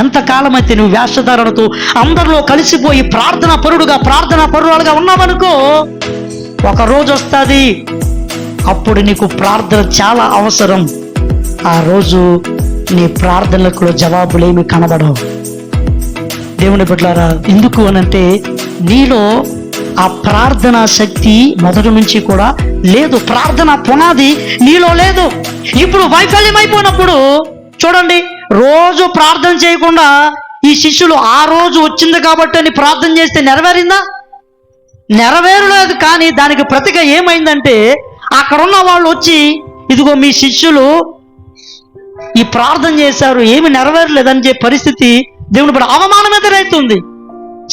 ఎంతకాలం అయితే నువ్వు వేషధారణతో అందరిలో కలిసిపోయి ప్రార్థనా పరుడుగా ఉన్నావనుకో, ఒక రోజు వస్తుంది, అప్పుడు నీకు ప్రార్థన చాలా అవసరం. ఆ రోజు నీ ప్రార్థనలకు జవాబులేమి కనబడవు. దేవుని బిడ్డలారా, ఎందుకు అనంటే నీలో ఆ ప్రార్థనా శక్తి మొదటి నుంచి కూడా లేదు. ప్రార్థన పునాది నీలో లేదు. ఇప్పుడు వైఫల్యం అయిపోయినప్పుడు చూడండి, రోజు ప్రార్థన చేయకుండా ఈ శిష్యులు ఆ రోజు వచ్చింది కాబట్టి అని ప్రార్థన చేస్తే నెరవేరిందా? నెరవేరలేదు. కానీ దానికి ప్రతిగా ఏమైందంటే, అక్కడున్న వాళ్ళు వచ్చి, ఇదిగో మీ శిష్యులు ఈ ప్రార్థన చేశారు, ఏమి నెరవేరలేదని చెప్పే పరిస్థితి దేవుని బిడ్డ అవమానం ఎదురవుతుంది,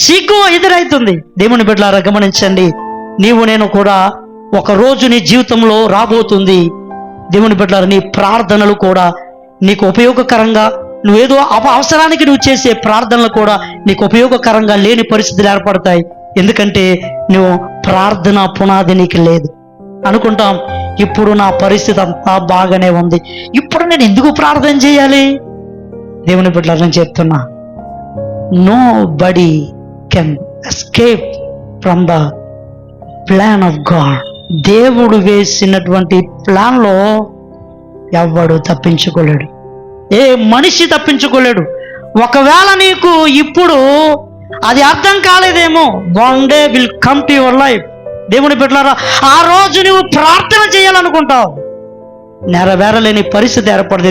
సిగ్గు ఎదురవుతుంది. దేవుని బిడ్డలారా గమనించండి, నీవు నేను కూడా ఒక రోజు నీ జీవితంలో రాబోతుంది. దేవుని బిడ్డలారా, నీ ప్రార్థనలు కూడా నీకు ఉపయోగకరంగా, నువ్వేదో అవసరానికి నువ్వు చేసే ప్రార్థనలు కూడా నీకు ఉపయోగకరంగా లేని పరిస్థితులు ఏర్పడతాయి. ఎందుకంటే నువ్వు ప్రార్థన పునాది నీకు లేదు. అనుకుంటాం, ఇప్పుడు నా పరిస్థితి అంతా బాగానే ఉంది, ఇప్పుడు నేను ఎందుకు ప్రార్థన చేయాలి? దేవుని బిడ్డలారా, నేను చెప్తున్నా, nobody can escape from the plan of God. దేవుడు వేసినటువంటి ప్లాన్లో ఎవ్వడు తప్పించుకోలేడు, ఏ మనిషి తప్పించుకోలేడు. ఒకవేళ నీకు ఇప్పుడు అది అర్థం కాలేదేమో, one day will come to your life. దేవుని బిడ్డలారా, ఆ రోజు నువ్వు ప్రార్థన చేయాలనుకుంటావు, నెరవేరలేని పరిస్థితి ఏర్పడుతుంది.